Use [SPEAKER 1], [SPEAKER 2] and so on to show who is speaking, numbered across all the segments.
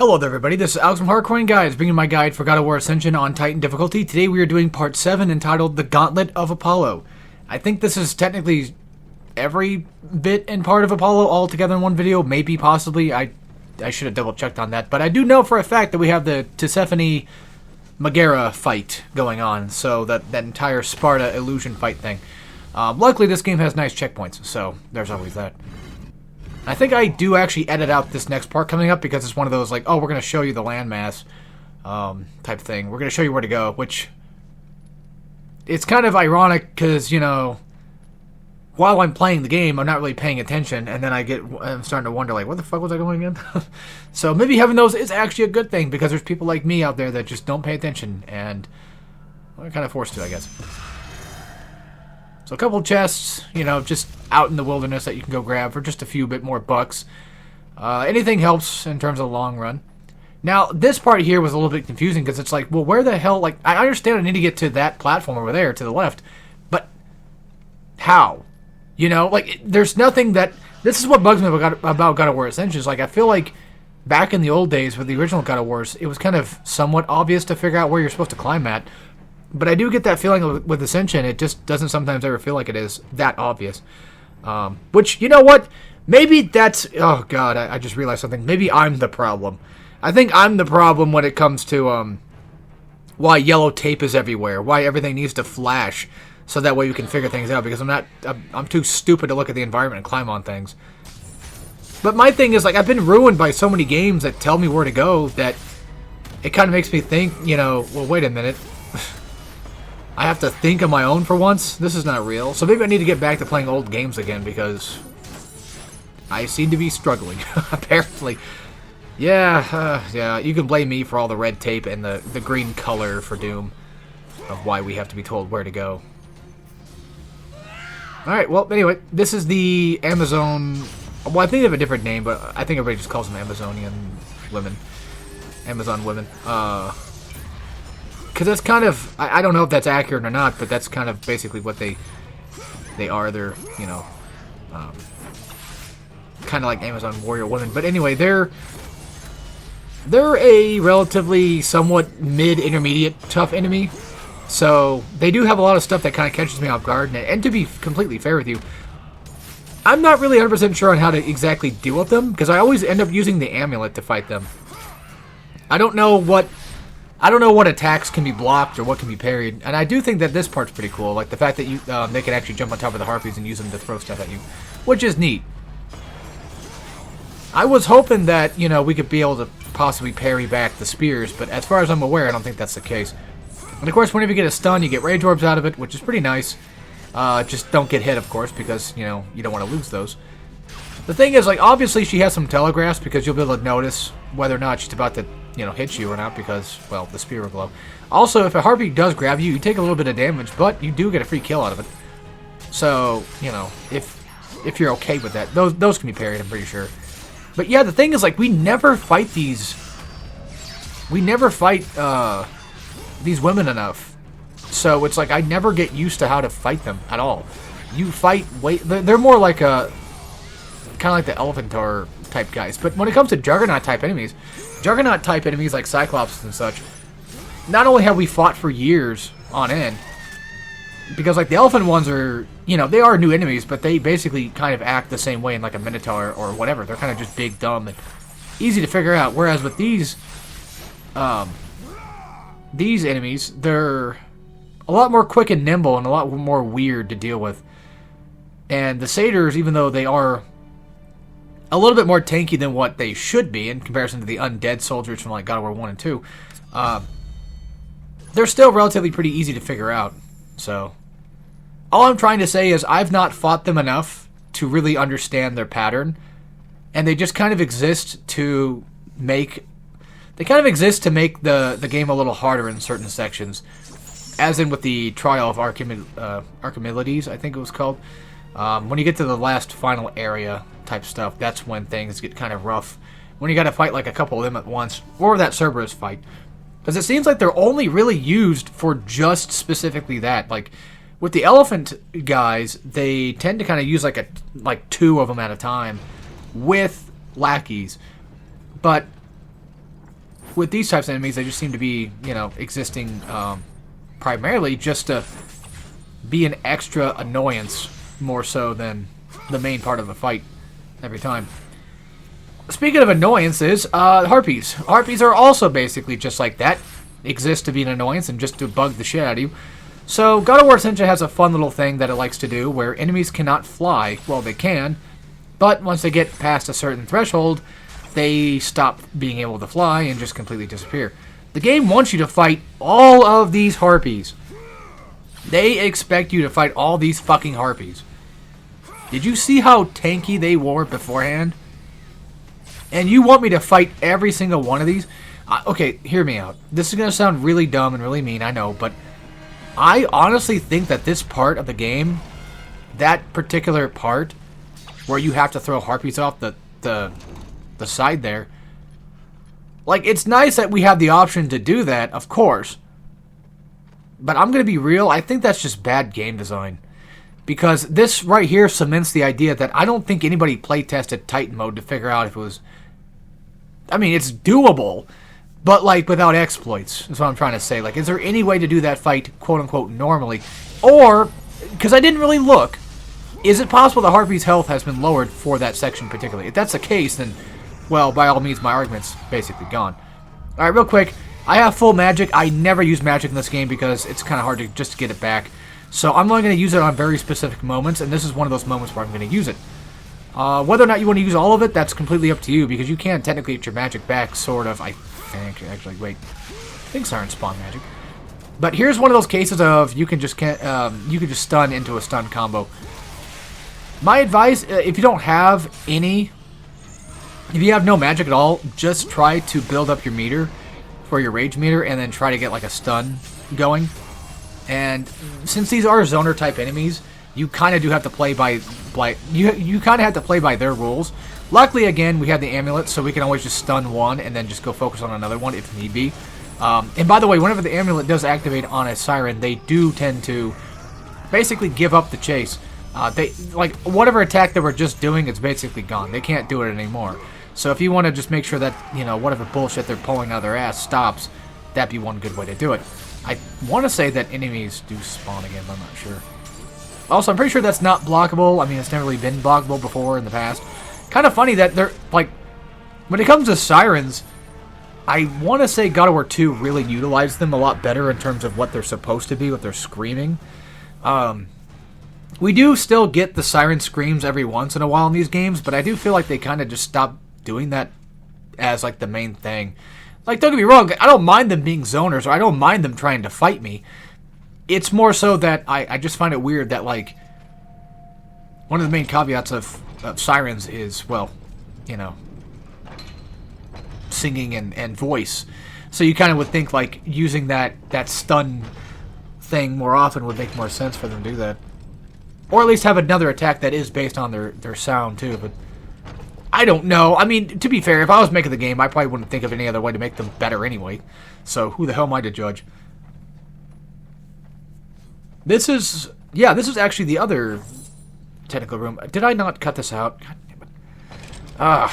[SPEAKER 1] Hello there everybody, this is Alex from Hardcoin Guides, bringing my guide for God of War Ascension on Titan difficulty. Today we are doing part 7 entitled The Gauntlet of Apollo. I think this is technically every bit and part of Apollo all together in one video, maybe, possibly. I should have double checked on that, but I do know for a fact that we have the Tisiphone Megara fight going on, so that entire Sparta illusion fight thing. Luckily this game has nice checkpoints, so there's always that. I think I do actually edit out this next part coming up because it's one of those, like, oh, we're going to show you the landmass type thing. We're going to show you where to go, which it's kind of ironic because, you know, while I'm playing the game, I'm not really paying attention, and then I'm starting to wonder, like, what the fuck was I going again? So maybe having those is actually a good thing because there's people like me out there that just don't pay attention, and we're kind of forced to, I guess. So a couple chests, you know, just out in the wilderness that you can go grab for just a few bit more bucks. Anything helps in terms of the long run. Now, this part here was a little bit confusing because it's like, well, where the hell, like, I understand I need to get to that platform over there to the left, but how? You know, like, there's nothing that, this is what bugs me about God of War Ascension. Like, I feel like back in the old days with the original God of Wars, it was kind of somewhat obvious to figure out where you're supposed to climb at. But I do get that feeling with Ascension, it just doesn't sometimes ever feel like it is that obvious. Which, you know what? Maybe that's... Oh, God, I just realized something. Maybe I'm the problem. I think I'm the problem when it comes to why yellow tape is everywhere, why everything needs to flash, so that way you can figure things out, because I'm too stupid to look at the environment and climb on things. But my thing is, like, I've been ruined by so many games that tell me where to go that it kind of makes me think, you know, well, wait a minute. I have to think on my own for once? This is not real. So maybe I need to get back to playing old games again because I seem to be struggling, apparently. Yeah, you can blame me for all the red tape and the green color for Doom of why we have to be told where to go. Alright, well, anyway, this is the Amazon... Well, I think they have a different name, but I think everybody just calls them Amazonian women. Amazon women. Because that's kind of, I don't know if that's accurate or not, but that's kind of basically what they are. They're, you know, kind of like Amazon warrior women. But anyway, they're a relatively somewhat mid-intermediate tough enemy. So they do have a lot of stuff that kind of catches me off guard. And to be completely fair with you, I'm not really 100% sure on how to exactly deal with them, because I always end up using the amulet to fight them. I don't know what attacks can be blocked or what can be parried, and I do think that this part's pretty cool, like the fact that you they can actually jump on top of the harpies and use them to throw stuff at you, which is neat. I was hoping that, you know, we could be able to possibly parry back the spears, but as far as I'm aware, I don't think that's the case. And of course, whenever you get a stun, you get rage orbs out of it, which is pretty nice. Just don't get hit, of course, because, you know, you don't want to lose those. The thing is, like, obviously she has some telegraphs because you'll be able to notice whether or not she's about to, you know, hit you or not because, well, the spear will glow. Also, if a harpy does grab you, you take a little bit of damage, but you do get a free kill out of it. So, you know, if you're okay with that, those can be parried, I'm pretty sure. But yeah, the thing is, like, we never fight these women enough. So it's like I never get used to how to fight them at all. You fight, they're more like a... kind of like the Elephantar type guys. But when it comes to Juggernaut type enemies like Cyclops and such, not only have we fought for years on end, because like the elephant ones are, you know, they are new enemies, but they basically kind of act the same way in like a Minotaur or whatever. They're kind of just big, dumb, and easy to figure out. Whereas with these enemies, they're a lot more quick and nimble and a lot more weird to deal with. And the satyrs, even though they are a little bit more tanky than what they should be in comparison to the undead soldiers from like God of War 1 and 2, they're still relatively pretty easy to figure out. So, all I'm trying to say is I've not fought them enough to really understand their pattern, and they just kind of exist to make... They kind of exist to make the game a little harder in certain sections, as in with the Trial of Archimedes, I think it was called. When you get to the last final area type stuff, that's when things get kind of rough. When you gotta fight like a couple of them at once, or that Cerberus fight. Because it seems like they're only really used for just specifically that. Like, with the elephant guys, they tend to kind of use like two of them at a time with lackeys. But with these types of enemies, they just seem to be, you know, existing primarily just to be an extra annoyance more so than the main part of the fight every time. Speaking of annoyances, harpies. Harpies are also basically just like that. Exist to be an annoyance and just to bug the shit out of you. So, God of War Ascension has a fun little thing that it likes to do where enemies cannot fly. Well, they can, but once they get past a certain threshold, they stop being able to fly and just completely disappear. The game wants you to fight all of these harpies. They expect you to fight all these fucking harpies. Did you see how tanky they were beforehand? And you want me to fight every single one of these? Okay, hear me out. This is going to sound really dumb and really mean, I know, but I honestly think that this part of the game, that particular part, where you have to throw harpies off the side there, like, it's nice that we have the option to do that, of course. But I'm going to be real, I think that's just bad game design. Because this right here cements the idea that I don't think anybody playtested Titan mode to figure out if it was... I mean, it's doable, but, like, without exploits, is what I'm trying to say. Like, is there any way to do that fight, quote-unquote, normally? Or, because I didn't really look, is it possible the Harpy's health has been lowered for that section particularly? If that's the case, then, well, by all means, my argument's basically gone. Alright, real quick, I have full magic. I never use magic in this game because it's kind of hard to just get it back. So I'm only going to use it on very specific moments, and this is one of those moments where I'm going to use it. Whether or not you want to use all of it, that's completely up to you, because you can technically get your magic back, sort of, I think. Actually, wait. I think Siren spawn magic. But here's one of those cases of you can just stun into a stun combo. My advice, if you don't have any, if you have no magic at all, just try to build up your meter for your rage meter, and then try to get like a stun going. And since these are zoner type enemies, you kind of do have to play by you kind of have to play by their rules. Luckily, again, we have the amulet, so we can always just stun one and then just go focus on another one if need be. And by the way, whenever the amulet does activate on a siren, they do tend to basically give up the chase. They like whatever attack they were just doing, it's basically gone. They can't do it anymore. So if you want to just make sure that, you know, whatever bullshit they're pulling out of their ass stops, that'd be one good way to do it. I want to say that enemies do spawn again, but I'm not sure. Also, I'm pretty sure that's not blockable. I mean, it's never really been blockable before in the past. Kind of funny that they're, like, when it comes to sirens, I want to say God of War 2 really utilized them a lot better in terms of what they're supposed to be, what they're screaming. We do still get the siren screams every once in a while in these games, but I do feel like they kind of just stopped doing that as, like, the main thing. Like, don't get me wrong, I don't mind them being zoners, or I don't mind them trying to fight me. It's more so that I just find it weird that, like, one of the main caveats of sirens is, well, you know, singing and voice. So you kind of would think, like, using that stun thing more often would make more sense for them to do that. Or at least have another attack that is based on their sound, too, but I don't know. I mean, to be fair, if I was making the game, I probably wouldn't think of any other way to make them better anyway. So who the hell am I to judge? This is actually the other technical room. Did I not cut this out? God damn it.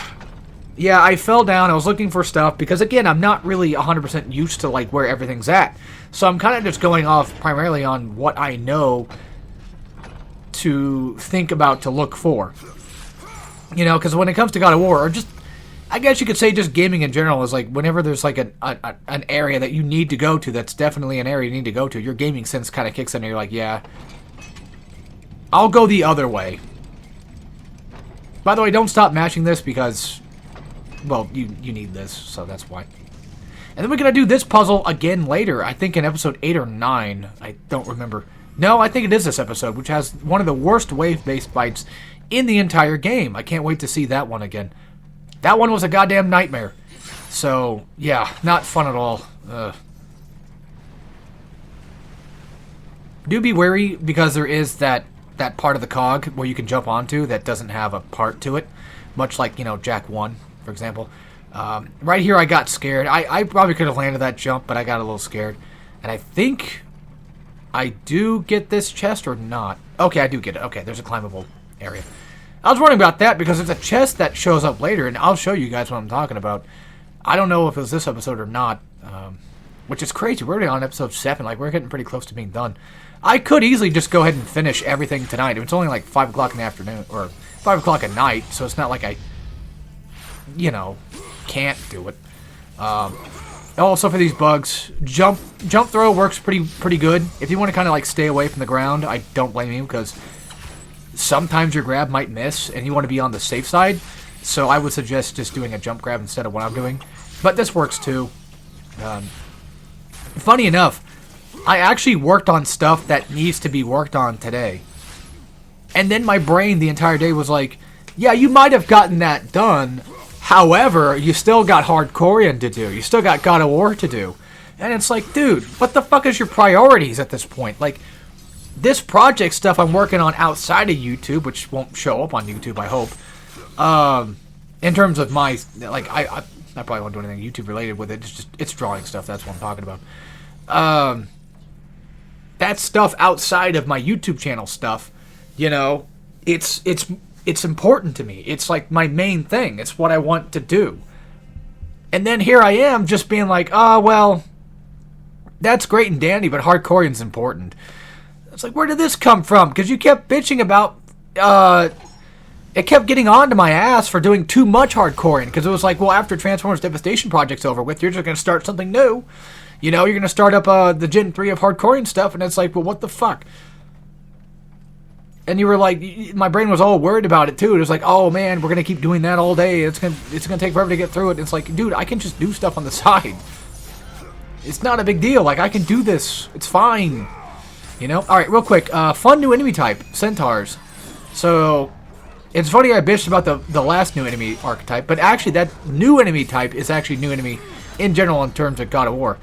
[SPEAKER 1] Yeah, I fell down. I was looking for stuff because, again, I'm not really 100% used to, like, where everything's at. So I'm kind of just going off primarily on what I know to think about to look for. You know, because when it comes to God of War, or just, I guess you could say just gaming in general, is like whenever there's like an area that you need to go to, that's definitely an area you need to go to, your gaming sense kind of kicks in and you're like, yeah, I'll go the other way. By the way, don't stop mashing this because, well, you need this, so that's why. And then we're going to do this puzzle again later, I think in episode 8 or 9, I don't remember. No, I think it is this episode, which has one of the worst wave-based fights in the entire game. I can't wait to see that one again. That one was a goddamn nightmare. So, yeah, not fun at all. Do be wary, because there is that part of the cog where you can jump onto that doesn't have a part to it. Much like, you know, Jack 1, for example. Right here I got scared. I probably could have landed that jump, but I got a little scared. And I think I do get this chest or not. Okay, I do get it. Okay, there's a climbable area. I was wondering about that because there's a chest that shows up later, and I'll show you guys what I'm talking about. I don't know if it was this episode or not, which is crazy. We're already on episode 7. Like, we're getting pretty close to being done. I could easily just go ahead and finish everything tonight. It's only like 5 o'clock in the afternoon, or 5 o'clock at night, so it's not like I, can't do it. Also for these bugs, jump throw works pretty good. If you want to kind of like stay away from the ground, I don't blame you, because sometimes your grab might miss and you want to be on the safe side. So I would suggest just doing a jump grab instead of what I'm doing. But this works too. Funny enough, I actually worked on stuff that needs to be worked on today. And then my brain the entire day was like, yeah, you might have gotten that done. However, you still got Hardcorean to do. You still got God of War to do. And it's like, dude, what the fuck is your priorities at this point? Like, this project stuff I'm working on outside of YouTube, which won't show up on YouTube, I hope. In terms of my, like, I probably won't do anything YouTube related with it. It's drawing stuff. That's what I'm talking about. That stuff outside of my YouTube channel stuff, it's important to me. It's like my main thing. It's what I want to do. And then here I am just being like, oh, well, that's great and dandy, but Hardcorean's important. It's like, where did this come from? Because you kept bitching about, it kept getting on to my ass for doing too much Hardcorean. Because it was like, well, after Transformers Devastation Project's over with, you're just going to start something new. You're going to start up the Gen 3 of Hardcorean stuff. And it's like, well, what the fuck? And you were like, my brain was all worried about it too. It was like, oh man, we're going to keep doing that all day. It's gonna take forever to get through it. And it's like, dude, I can just do stuff on the side. It's not a big deal. Like, I can do this. It's fine. Alright, real quick. Fun new enemy type. Centaurs. So, it's funny I bitched about the last new enemy archetype, but actually that new enemy type is actually new enemy in general in terms of God of War.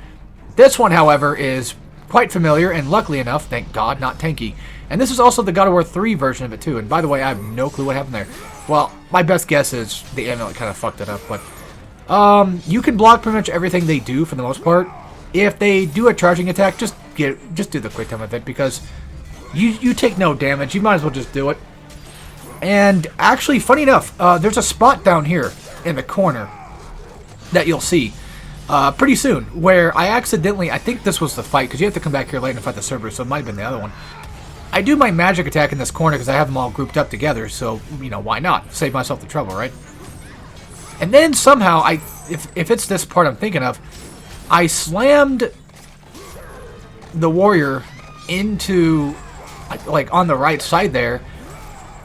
[SPEAKER 1] This one, however, is quite familiar, and luckily enough, thank God, not tanky. And this is also the God of War 3 version of it too. And by the way, I have no clue what happened there. Well, my best guess is the amulet kind of fucked it up, but you can block pretty much everything they do for the most part. If they do a charging attack, just do the quick time event, because you take no damage. You might as well just do it. And actually, funny enough, there's a spot down here in the corner that you'll see pretty soon, where I accidentally, I think this was the fight, because you have to come back here later and fight the Cerberus, so it might have been the other one. I do my magic attack in this corner because I have them all grouped up together, so, why not? Save myself the trouble, right? And then somehow, if it's this part I'm thinking of, I slammed the warrior into, like, on the right side there,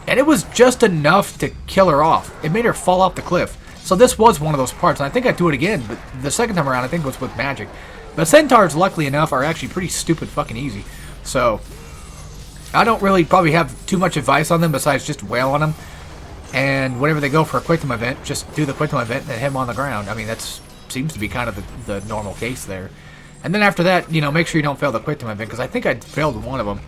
[SPEAKER 1] and it was just enough to kill her off. It made her fall off the cliff. So this was one of those parts, and I think I'd do it again, but the second time around I think it was with magic. But centaurs, luckily enough, are actually pretty stupid fucking easy. So I don't really probably have too much advice on them besides just wail on them. And whenever they go for a quick time event, just do the quick time event and hit them on the ground. I mean, that seems to be kind of the normal case there. And then after that, make sure you don't fail the quick time event, because I think I failed one of them.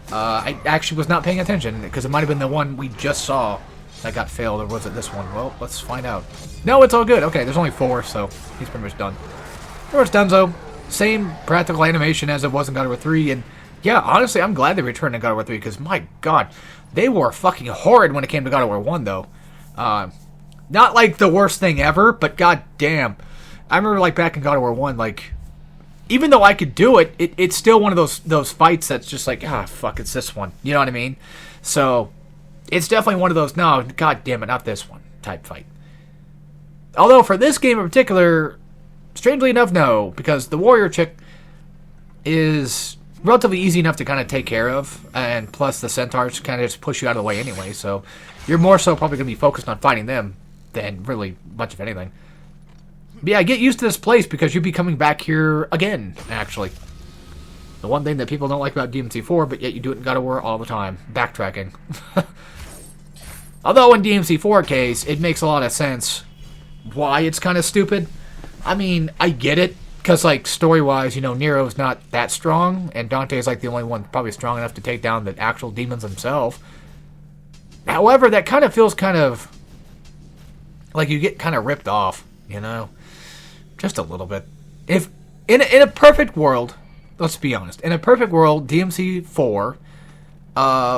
[SPEAKER 1] I actually was not paying attention, because it might have been the one we just saw that got failed, or was it this one? Well, let's find out. No, it's all good. Okay, there's only 4, so he's pretty much done. Pretty much donezo. Same practical animation as it was in God of War 3, and yeah, honestly, I'm glad they returned to God of War 3, because my god, they were fucking horrid when it came to God of War 1, though. Not like the worst thing ever, but god damn. I remember, like, back in God of War 1, like, even though I could do it, it's still one of those fights that's just like, fuck, it's this one. You know what I mean? So it's definitely one of those, no, god damn it, not this one type fight. Although for this game in particular, strangely enough, no, because the warrior chick is relatively easy enough to kind of take care of, and plus the centaurs kind of just push you out of the way anyway, so you're more so probably going to be focused on fighting them than really much of anything. But yeah, get used to this place, because you'll be coming back here again, actually. The one thing that people don't like about DMC4, but yet you do it in God of War all the time. Backtracking. Although in DMC4 case, it makes a lot of sense why it's kind of stupid. I mean, I get it, because, like, story-wise, Nero's not that strong, and Dante is, like, the only one probably strong enough to take down the actual demons himself. However, that kind of feels kind of like you get kind of ripped off, Just a little bit. If in a perfect world, let's be honest, in a perfect world, DMC4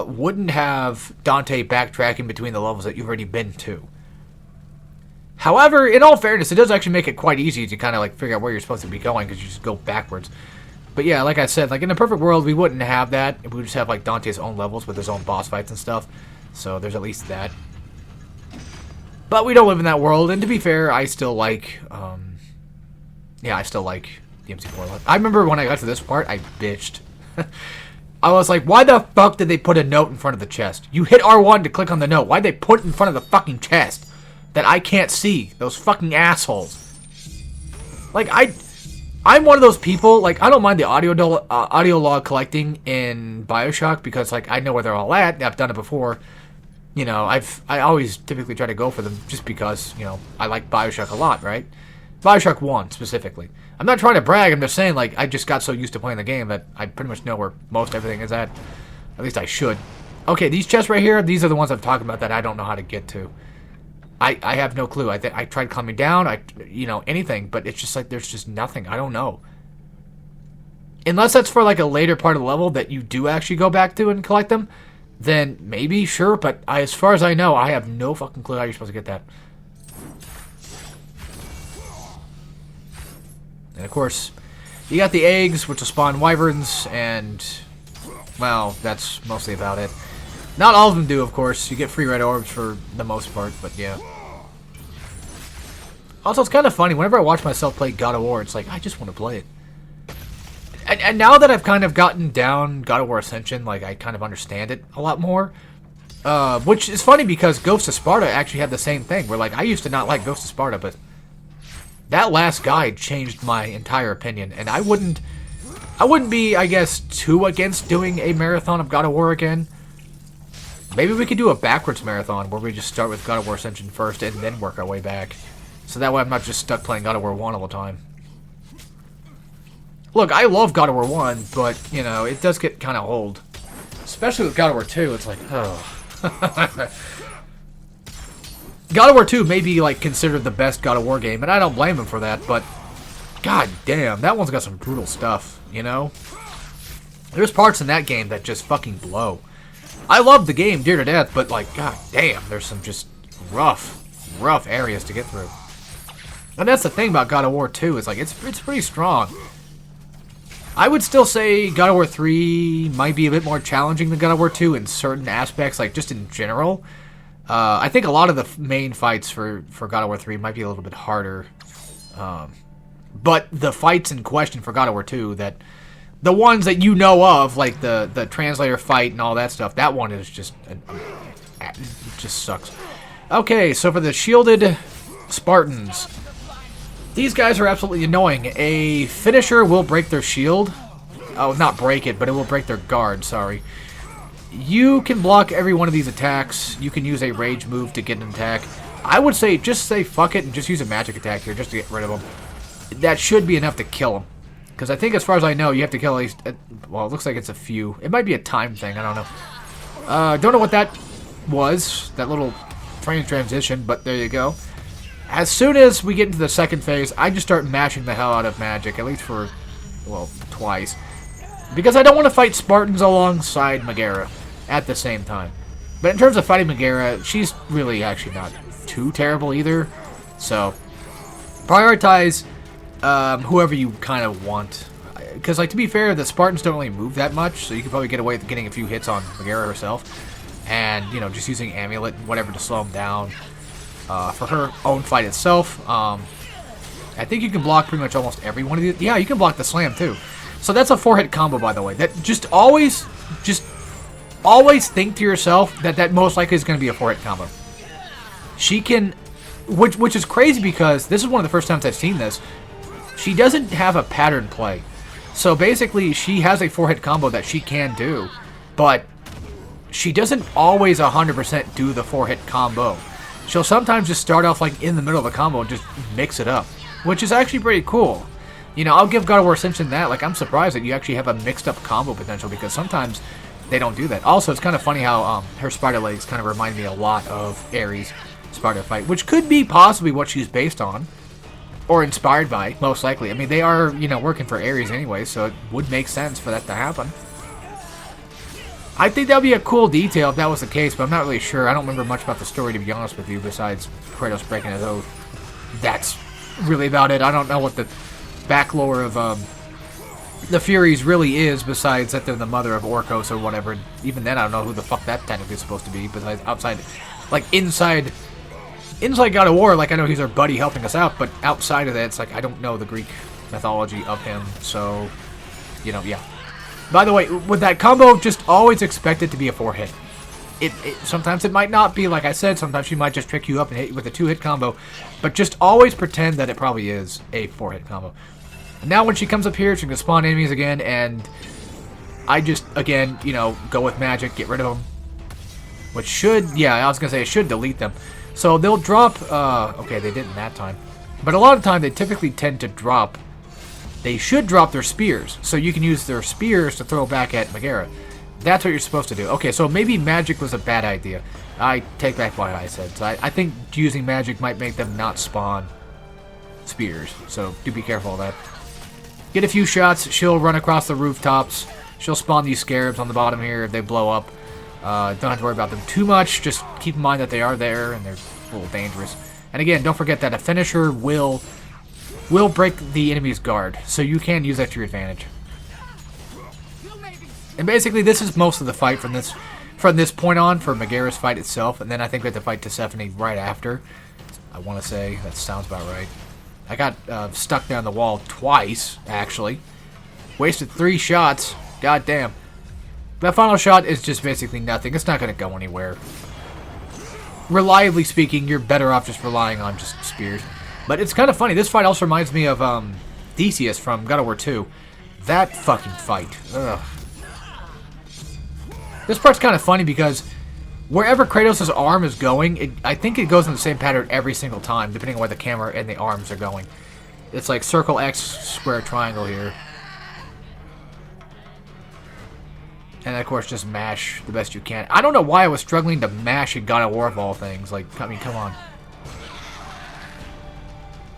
[SPEAKER 1] wouldn't have Dante backtracking between the levels that you've already been to. However, in all fairness, it does actually make it quite easy to kind of like figure out where you're supposed to be going because you just go backwards. But yeah, like I said, like in a perfect world, we wouldn't have that. We would just have like Dante's own levels with his own boss fights and stuff. So there's at least that. But we don't live in that world, and to be fair, I still like, yeah, I still like the MC4. I remember when I got to this part, I bitched. I was like, why the fuck did they put a note in front of the chest? You hit R1 to click on the note. Why'd they put it in front of the fucking chest that I can't see? Those fucking assholes. Like, I'm one of those people, like, I don't mind the audio log collecting in BioShock because, like, I know where they're all at. I've done it before. You know, I always typically try to go for them just because, you know, I like BioShock a lot, right? BioShock 1, specifically. I'm not trying to brag, I'm just saying, like, I just got so used to playing the game that I pretty much know where most everything is at. At least I should. Okay, these chests right here, these are the ones I'm talking about that I don't know how to get to. I have no clue. I tried climbing down, you know, anything, but it's just like, there's just nothing. I don't know. Unless that's for, like, a later part of the level that you do actually go back to and collect them, then maybe, sure, but as far as I know, I have no fucking clue how you're supposed to get that. And of course, you got the eggs, which will spawn wyverns, and, well, that's mostly about it. Not all of them do, of course. You get free red orbs for the most part, but yeah. Also, it's kind of funny. Whenever I watch myself play God of War, it's like, I just want to play it. And now that I've kind of gotten down God of War Ascension, like, I kind of understand it a lot more. Which is funny because Ghost of Sparta actually had the same thing. Where, like, I used to not like Ghost of Sparta, but that last guide changed my entire opinion. And I wouldn't be, I guess, too against doing a marathon of God of War again. Maybe we could do a backwards marathon where we just start with God of War Ascension first and then work our way back. So that way I'm not just stuck playing God of War 1 all the time. Look, I love God of War 1, but, you know, it does get kind of old. Especially with God of War 2, it's like, oh. God of War 2 may be, like, considered the best God of War game, and I don't blame him for that, but god damn, that one's got some brutal stuff, you know? There's parts in that game that just fucking blow. I love the game dear to death, but, like, god damn, there's some just rough areas to get through. And that's the thing about God of War 2, is, like, it's pretty strong. I would still say God of War 3 might be a bit more challenging than God of War 2 in certain aspects, like just in general. I think a lot of the main fights for God of War 3 might be a little bit harder. But the fights in question for God of War 2, the ones that you know of, like the translator fight and all that stuff, that one is just, it just sucks. Okay, so for the shielded Spartans, these guys are absolutely annoying. A finisher will break their shield. Oh, not break it, but it will break their guard, sorry. You can block every one of these attacks. You can use a rage move to get an attack. I would say, just say fuck it and just use a magic attack here just to get rid of them. That should be enough to kill them. Because I think as far as I know, you have to kill at least, well, it looks like it's a few. It might be a time thing, I don't know. Don't know what that was, that little frame transition, but there you go. As soon as we get into the second phase, I just start mashing the hell out of magic, at least for, well, twice. Because I don't want to fight Spartans alongside Megara at the same time. But in terms of fighting Megara, she's really actually not too terrible either. So, prioritize whoever you kind of want. Because, like, to be fair, the Spartans don't really move that much, so you could probably get away with getting a few hits on Megara herself. And, you know, just using Amulet and whatever to slow them down. For her own fight itself, I think you can block pretty much almost every one of these. Yeah, you can block the slam too. So that's a 4-hit combo, by the way. That just always think to yourself that most likely is going to be a 4-hit combo. She can, which is crazy because this is one of the first times I've seen this. She doesn't have a pattern play. So basically, she has a 4-hit combo that she can do, but she doesn't always 100% do the 4-hit combo. She'll sometimes just start off like in the middle of the combo and just mix it up, which is actually pretty cool. You know, I'll give God of War Ascension that. Like, I'm surprised that you actually have a mixed up combo potential because sometimes they don't do that. Also, it's kind of funny how her spider legs kind of remind me a lot of Ares' spider fight, which could be possibly what she's based on or inspired by, most likely. I mean, they are, you know, working for Ares anyway, so it would make sense for that to happen. I think that would be a cool detail if that was the case, but I'm not really sure. I don't remember much about the story, to be honest with you, besides Kratos breaking his oath. that's really about it. I don't know what the back lore of the Furies really is, besides that they're the mother of Orcos or whatever. Even then, I don't know who the fuck that technically is supposed to be, besides outside, like inside God of War, like I know he's our buddy helping us out, but outside of that, it's like I don't know the Greek mythology of him, so, you know, yeah. By the way, with that combo, just always expect it to be a 4-hit. Sometimes it might not be, like I said, sometimes she might just trick you up and hit you with a 2-hit combo, but just always pretend that it probably is a 4-hit combo. And now when she comes up here, she can spawn enemies again, and I just, again, you know, go with magic, get rid of them. Which should, yeah, I was going to say it should delete them. So they'll drop, okay, they didn't that time. But a lot of the time, they typically tend to drop, they should drop their spears. So you can use their spears to throw back at Megara. That's what you're supposed to do. Okay, so maybe magic was a bad idea. I take back what I said. So I think using magic might make them not spawn spears. So do be careful of that. Get a few shots. She'll run across the rooftops. She'll spawn these scarabs on the bottom here if they blow up. Don't have to worry about them too much. Just keep in mind that they are there and they're a little dangerous. And again, don't forget that a finisher will break the enemy's guard. So you can use that to your advantage. And basically, this is most of the fight from this point on for Megara's fight itself. And then I think we have to fight Persephone right after. I want to say that sounds about right. I got stuck down the wall twice, actually. Wasted 3 shots. God damn. That final shot is just basically nothing. It's not going to go anywhere. Reliably speaking, you're better off just relying on just spears. But it's kind of funny. This fight also reminds me of Theseus from God of War 2. That fucking fight. Ugh. This part's kind of funny because wherever Kratos' arm is going, I think it goes in the same pattern every single time, depending on where the camera and the arms are going. It's like circle X, square triangle here. And of course, just mash the best you can. I don't know why I was struggling to mash in God of War of all things. Like, I mean, come on.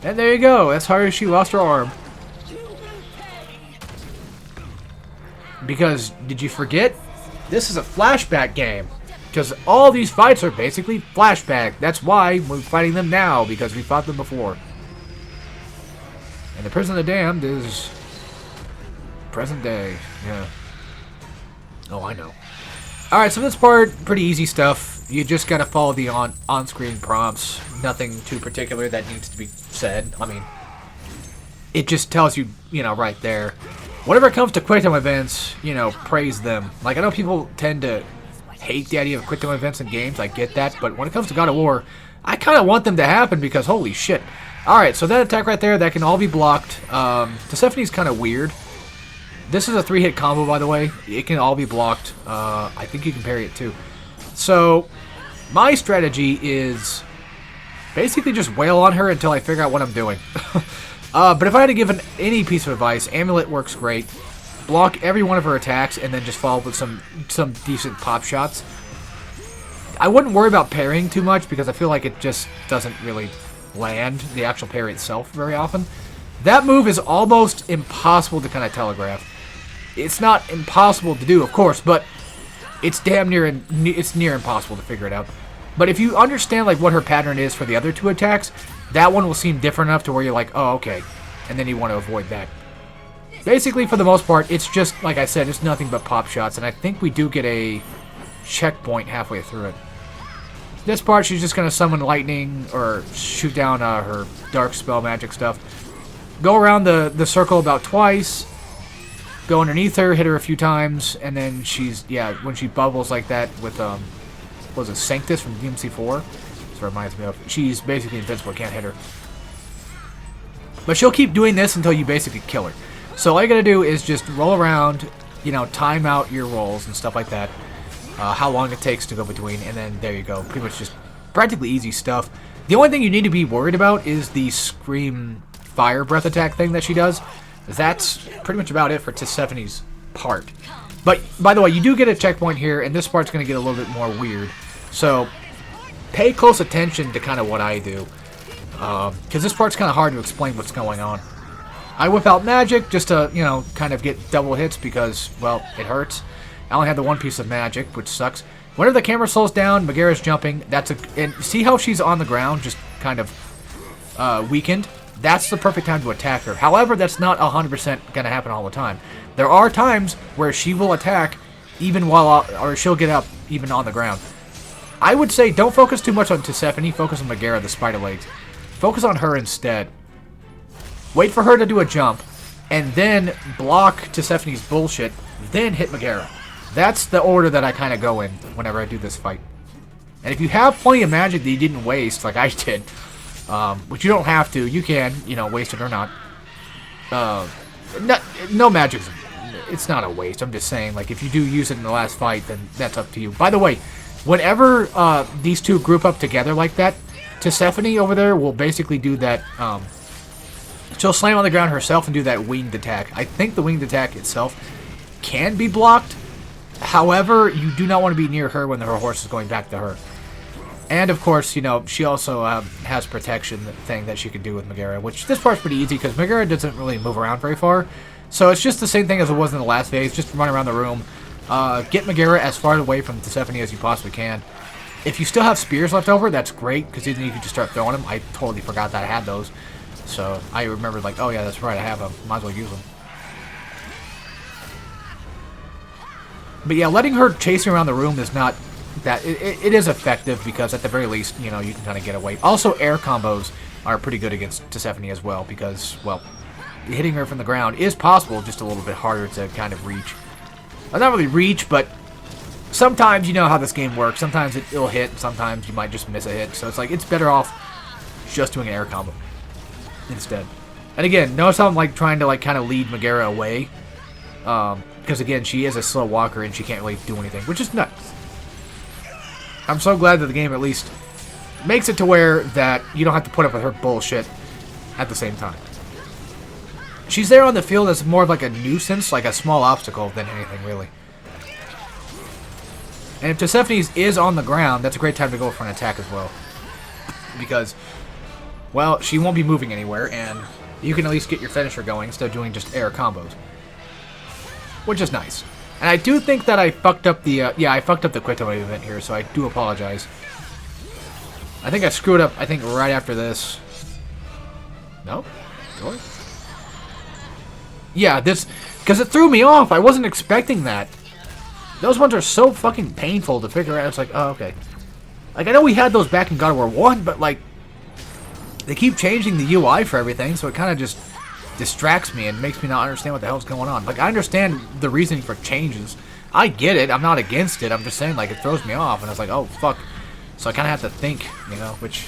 [SPEAKER 1] And there you go. That's how she lost her arm. Because, did you forget? This is a flashback game. Because all these fights are basically flashback. That's why we're fighting them now, because we fought them before. And the Prison of the Damned is present day. Yeah. Oh, I know. Alright, so this part, pretty easy stuff. You just gotta follow the on-screen prompts. Nothing too particular that needs to be said. I mean, it just tells you, you know, right there. Whenever it comes to quick time events, you know, praise them. Like, I know people tend to hate the idea of quick time events in games. I get that. But when it comes to God of War, I kind of want them to happen because, holy shit. Alright, so that attack right there, that can all be blocked. Persephone's kind of weird. This is a 3-hit combo, by the way. It can all be blocked. I think you can parry it, too. So, my strategy is basically just wail on her until I figure out what I'm doing. But if I had to give any piece of advice, Amulet works great. Block every one of her attacks and then just follow with some decent pop shots. I wouldn't worry about parrying too much because I feel like it just doesn't really land the actual parry itself very often. That move is almost impossible to kind of telegraph. It's not impossible to do, of course, but it's damn near it's near impossible to figure it out. But if you understand like what her pattern is for the other 2 attacks, that one will seem different enough to where you're like, oh, okay, and then you want to avoid that. Basically, for the most part, it's just, like I said, it's nothing but pop shots, and I think we do get a checkpoint halfway through it. This part, she's just going to summon lightning, or shoot down her dark spell magic stuff. Go around the circle about twice, go underneath her, hit her a few times, and then she's, yeah, when she bubbles like that with, what was it, Sanctus from DMC4? That's what it reminds me of. She's basically invincible, can't hit her. But she'll keep doing this until you basically kill her. So all you gotta do is just roll around, you know, time out your rolls and stuff like that. How long it takes to go between, and then there you go. Pretty much just practically easy stuff. The only thing you need to be worried about is the Scream Fire Breath attack thing that she does. That's pretty much about it for Persephone's part. But, by the way, you do get a checkpoint here, and this part's going to get a little bit more weird. So, pay close attention to kind of what I do. Because this part's kind of hard to explain what's going on. I whip out magic just to, you know, kind of get double hits because, well, it hurts. I only have the 1 piece of magic, which sucks. Whenever the camera slows down, Megara's jumping. And see how she's on the ground, just kind of weakened, that's the perfect time to attack her. However, that's not 100% going to happen all the time. There are times where she will attack even while, or she'll get up even on the ground. I would say don't focus too much on Tsephone, focus on Megara, the spider legs. Focus on her instead. Wait for her to do a jump, and then block Tsephone's bullshit, then hit Megara. That's the order that I kind of go in whenever I do this fight. And if you have plenty of magic that you didn't waste, like I did, which you don't have to, you can, you know, waste it or not. No magic's, it's not a waste. I'm just saying, like, if you do use it in the last fight, then that's up to you. By the way, whenever these two group up together like that, Tsephone over there will basically do that. She'll slam on the ground herself and do that winged attack. I think the winged attack itself can be blocked. However, you do not want to be near her when her horse is going back to her. And, of course, you know, she also has protection thing that she can do with Megara, which this part's pretty easy because Megara doesn't really move around very far. So it's just the same thing as it was in the last phase. Just run around the room. Get Megara as far away from Tsephone as you possibly can. If you still have spears left over, that's great, because then you can just start throwing them. I totally forgot that I had those. So I remembered, like, oh yeah, that's right, I have them. Might as well use them. But yeah, letting her chasing around the room is not that... It is effective, because at the very least, you know, you can kind of get away. Also, air combos are pretty good against Tsephone as well, because, well, hitting her from the ground is possible, just a little bit harder to kind of reach. Well, not really reach, but sometimes you know how this game works. Sometimes it'll hit, sometimes you might just miss a hit. So it's like, it's better off just doing an air combo instead. And again, notice how I'm like trying to like kind of lead Megara away. Because again, she is a slow walker and she can't really do anything, which is nuts. I'm so glad that the game at least makes it to where that you don't have to put up with her bullshit at the same time. She's there on the field as more of like a nuisance, like a small obstacle than anything really. And if Tsephone is on the ground, that's a great time to go for an attack as well. Because, well, she won't be moving anywhere, and you can at least get your finisher going instead of doing just air combos. Which is nice. And I do think that I fucked up the, I fucked up the quick time event here, so I do apologize. I think I screwed up, I think, right after this. No? Really? Yeah, this, because it threw me off. I wasn't expecting that. Those ones are so fucking painful to figure out. It's like, oh, okay. Like, I know we had those back in God of War 1, but, like, they keep changing the UI for everything, so it kind of just distracts me and makes me not understand what the hell's going on. Like, I understand the reasoning for changes. I get it. I'm not against it. I'm just saying, like, it throws me off, and I was like, oh, fuck. So I kind of have to think, you know, which,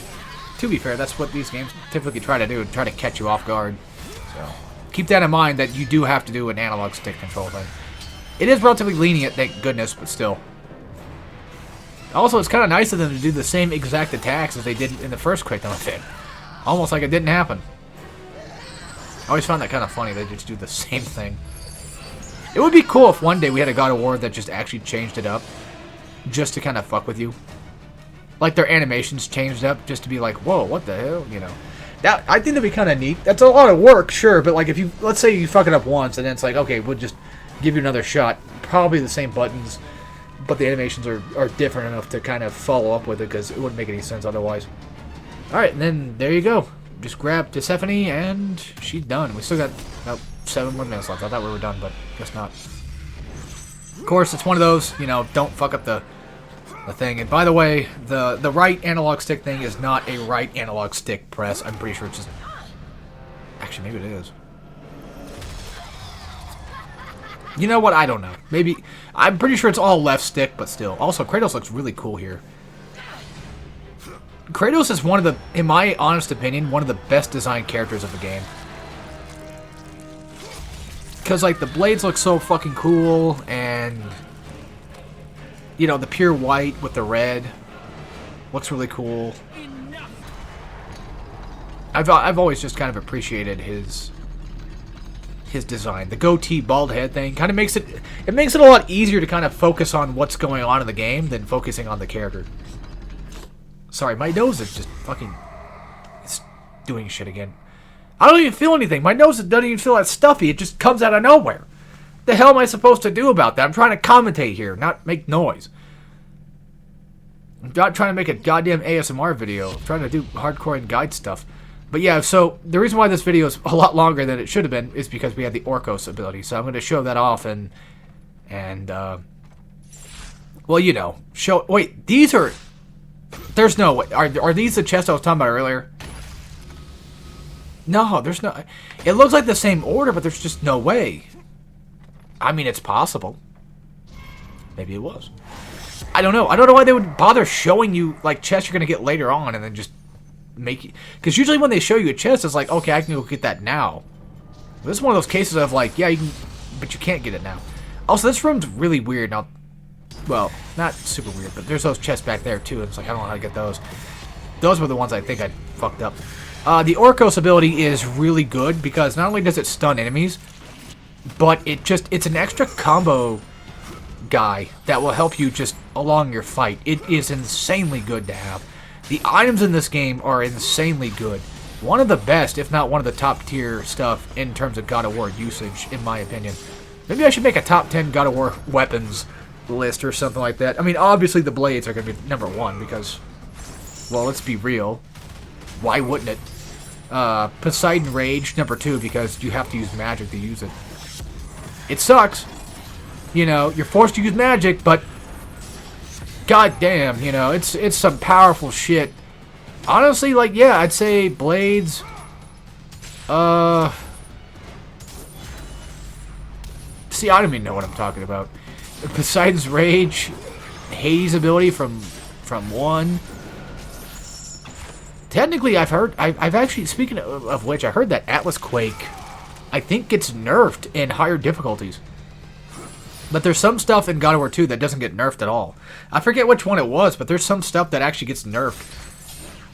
[SPEAKER 1] to be fair, that's what these games typically try to do, try to catch you off guard. So keep that in mind, that you do have to do an analog stick control thing. It is relatively lenient, thank goodness, but still. Also, it's kind of nice of them to do the same exact attacks as they did in the first Quick Time event. Almost like it didn't happen. I always found that kind of funny, they just do the same thing. It would be cool if one day we had a God of War that just actually changed it up. Just to kind of fuck with you. Like their animations changed up, just to be like, whoa, what the hell, you know. That, I think that'd be kind of neat. That's a lot of work, sure, but like if you, let's say you fuck it up once, and then it's like, okay, we'll just give you another shot. Probably the same buttons, but the animations are different enough to kind of follow up with it, because it wouldn't make any sense otherwise. Alright, and then there you go. Just grab Tsephone, and she's done. We still got about 7 more minutes left. I thought we were done, but guess not. Of course, it's one of those, you know, don't fuck up the thing. And by the way, the right analog stick thing is not a right analog stick press. I'm pretty sure it's just... Actually, maybe it is. You know what? I don't know. Maybe... I'm pretty sure it's all left stick, but still. Also, Kratos looks really cool here. Kratos is one of the, in my honest opinion, one of the best designed characters of the game. Because, like, the blades look so fucking cool, and... You know, the pure white with the red looks really cool. I've always just kind of appreciated his design. The goatee bald head thing kind of makes it a lot easier to kind of focus on what's going on in the game than focusing on the character. Sorry, my nose is just fucking, it's doing shit again. I don't even feel anything. My nose doesn't even feel that stuffy. It just comes out of nowhere. The hell am I supposed to do about that? I'm trying to commentate here, not make noise. I'm not trying to make a goddamn ASMR video. I'm trying to do hardcore and guide stuff. But yeah, so the reason why this video is a lot longer than it should have been is because we had the Orcos ability. So I'm going to show that off and well, you know, show. Wait, these are. There's no way. Are these the chests I was talking about earlier? No, there's no. It looks like the same order, but there's just no way. I mean, it's possible. Maybe it was. I don't know. I don't know why they would bother showing you like chests you're going to get later on and then just make it. Because usually when they show you a chest, it's like, okay, I can go get that now. This is one of those cases of like, yeah, you can, but you can't get it now. Also, this room's really weird. Now, well, not super weird, but there's those chests back there too. And it's like, I don't know how to get those. Those were the ones I think I fucked up. The Orcos ability is really good because not only does it stun enemies, but it's an extra combo guy that will help you just along your fight. It is insanely good to have. The items in this game are insanely good. One of the best, if not one of the top tier stuff in terms of God of War usage, in my opinion. Maybe I should make a top 10 God of War weapons list or something like that. I mean, obviously the blades are going to be number one because, well, let's be real. Why wouldn't it? Poseidon Rage, number 2, because you have to use magic to use it. It sucks. You know, you're forced to use magic, but god damn, you know, it's some powerful shit. Honestly, like, yeah, I'd say blades. See, I don't even know what I'm talking about. Poseidon's Rage, Hades ability from 1. Technically, I've actually, speaking of which, I heard that Atlas Quake, I think gets nerfed in higher difficulties. But there's some stuff in God of War 2 that doesn't get nerfed at all. I forget which one it was, but there's some stuff that actually gets nerfed.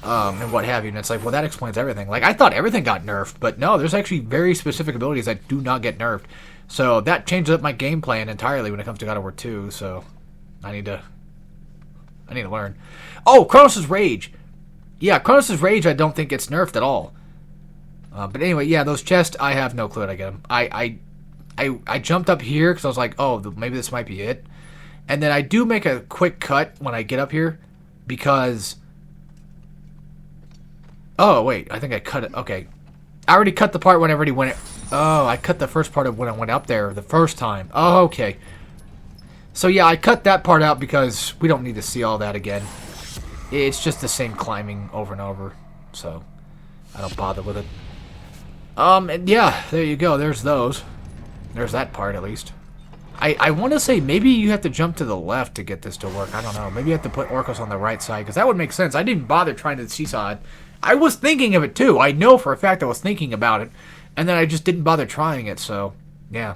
[SPEAKER 1] And what have you. And it's like, well, that explains everything. Like, I thought everything got nerfed, but no, there's actually very specific abilities that do not get nerfed. So that changes up my game plan entirely when it comes to God of War 2, so I need to learn. Oh, Kronos' Rage. Yeah, Kronos' Rage I don't think gets nerfed at all. But anyway, yeah, those chests, I have no clue how to get them. I jumped up here because I was like, oh, maybe this might be it. And then I do make a quick cut when I get up here because... Oh, wait, I think I cut it. Okay. I already cut the part when I already went... Oh, I cut the first part of when I went up there the first time. Oh, okay. So, yeah, I cut that part out because we don't need to see all that again. It's just the same climbing over and over. So, I don't bother with it. And yeah, there you go. There's those. There's that part, at least. I want to say maybe you have to jump to the left to get this to work. I don't know. Maybe you have to put Orcos on the right side, because that would make sense. I didn't bother trying to seesaw it. I was thinking of it, too. I know for a fact I was thinking about it, and then I just didn't bother trying it, so, yeah.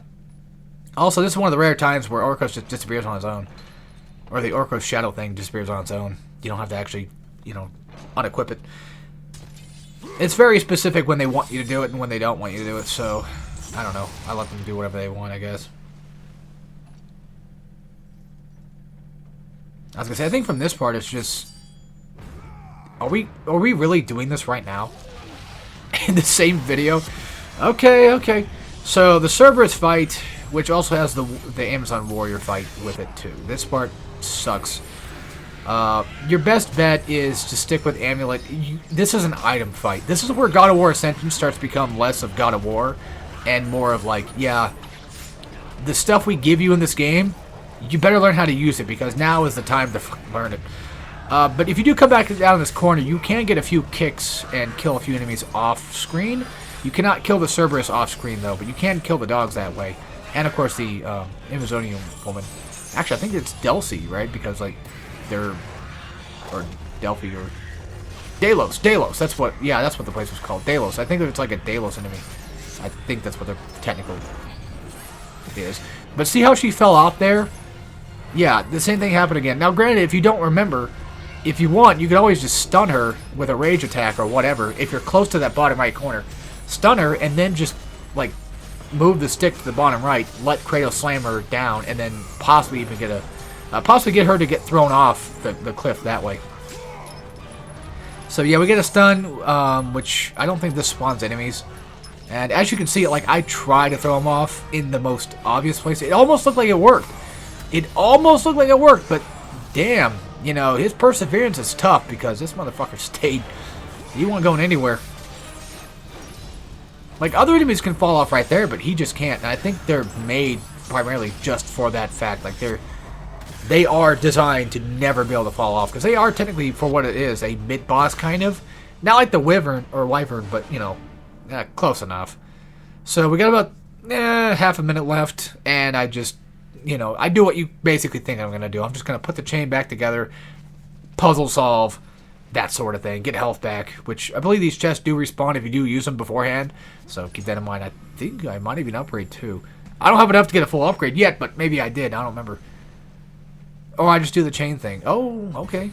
[SPEAKER 1] Also, this is one of the rare times where Orcos just disappears on its own. Or the Orcos shadow thing disappears on its own. You don't have to actually, you know, unequip it. It's very specific when they want you to do it and when they don't want you to do it, so... I don't know. I let them do whatever they want, I guess. I was gonna say, I think from this part it's just... Are we really doing this right now? In the same video? Okay. So, the Cerberus fight, which also has the Amazon Warrior fight with it, too. This part sucks. Your best bet is to stick with Amulet. This is an item fight. This is where God of War Ascension starts to become less of God of War and more of like, yeah, the stuff we give you in this game, you better learn how to use it because now is the time to learn it. But if you do come back down in this corner, you can get a few kicks and kill a few enemies off screen. You cannot kill the Cerberus off screen though, but you can kill the dogs that way. And of course the Amazonian woman. Actually, I think it's Delcy, right? Because like they're, or Delphi or Delos. That's what. Yeah, that's what the place was called. Delos. I think it's like a Delos enemy. I think that's what their technical is. But see how she fell off there? Yeah, the same thing happened again. Now, granted, if you don't remember, if you want, you can always just stun her with a rage attack or whatever. If you're close to that bottom right corner, stun her and then just like move the stick to the bottom right, let Kratos slam her down, and then possibly even get get her to get thrown off the cliff that way. So yeah, we get a stun, which I don't think this spawns enemies. And as you can see, like I try to throw him off in the most obvious place. It almost looked like it worked. But damn, you know, his perseverance is tough because this motherfucker stayed. He wasn't going anywhere. Like, other enemies can fall off right there, but he just can't. And I think they're made primarily just for that fact. Like, they are designed to never be able to fall off. Because they are technically, for what it is, a mid-boss kind of. Not like the Wyvern, but, you know, close enough. So we got about half a minute left, and I just, you know, I do what you basically think I'm going to do. I'm just going to put the chain back together, puzzle solve, that sort of thing, get health back, which I believe these chests do respawn if you do use them beforehand, so keep that in mind. I think I might even upgrade too. I don't have enough to get a full upgrade yet, but maybe I did. I don't remember. Or I just do the chain thing. Oh, okay.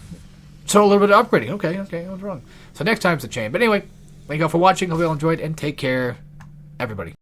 [SPEAKER 1] So a little bit of upgrading. Okay, I was wrong. So next time's the chain. But anyway, thank you all for watching. Hope you all enjoyed, and take care, everybody.